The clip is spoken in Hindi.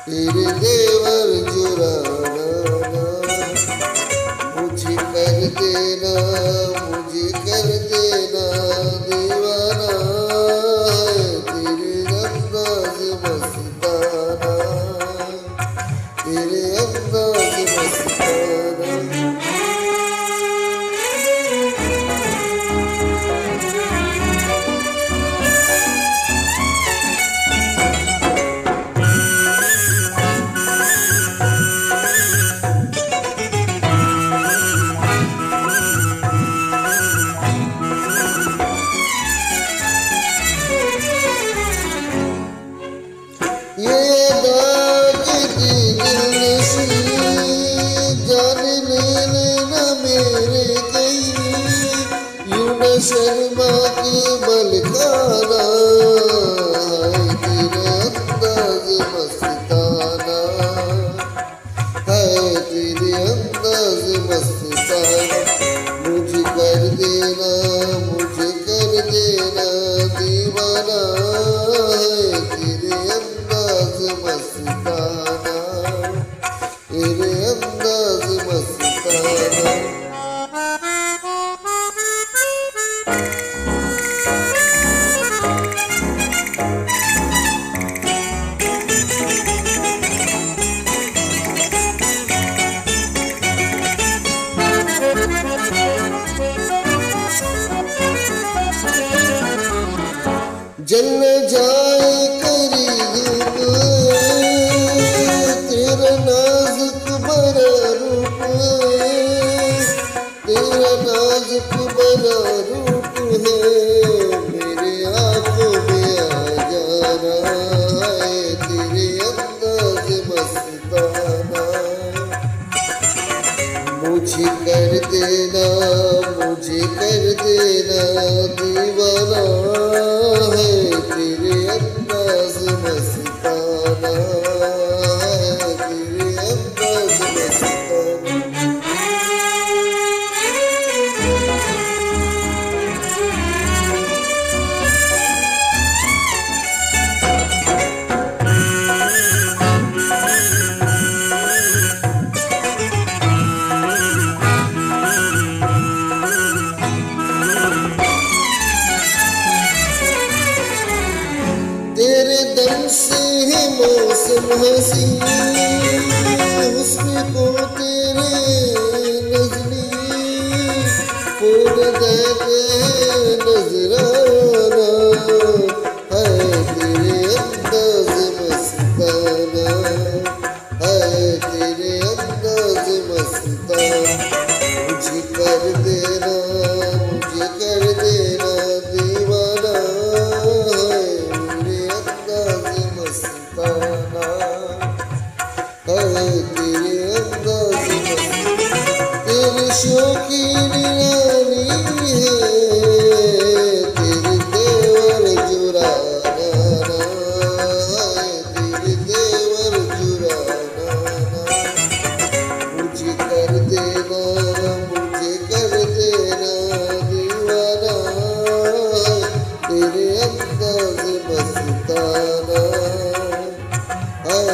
तेरे देवर जुराना मुझे कर देना, मुझे कर देना दीवाना है तेरे अंदाज मस्ताना, तेरे अंदाज मस्ताना। ये दाग दिलनशी जाने लेना मेरे कहीं, यूं न शर्मा के मलकाना है तेरे अंदाज मस्ताना, है तेरे अंदाज मस्ताना। मुझे कर देना, मुझे कर देना दीवाना है तेरे अंदाज मस्ताना, तेरे अंदाज मस्ताना। जल जाए करी धूप तेरा नाजुक बड़ा रूप, तेरा नाजुक बड़ा रूप है मेरे आंखों में आ जाना है तेरे अंदाज मस्ताना। मुझे कर देना, मुझे कर देना दीवाना है तेरे अंदाज मस्ताना, है तेरे अंदाज मस्ताना। तेरे दम से है मौसम हसी, हुस्न को तेरे नजरी फूल देते नजराना है तेरे अंदाज मस्ताना, है तेरे अंदाज मस्ताना। मुझे कर देना, मुझे कर देना दीवाना है मेरे अंदाज मस्ताना, है तेरे अंदाज मस्ताना। तेरी शौकीन रानी है तेरे देवर जुराना, है तेरे देवर जुराना। मुझे कर देना, मुझे कर देना दीवाना तेरे अंदाज मस्ताना, है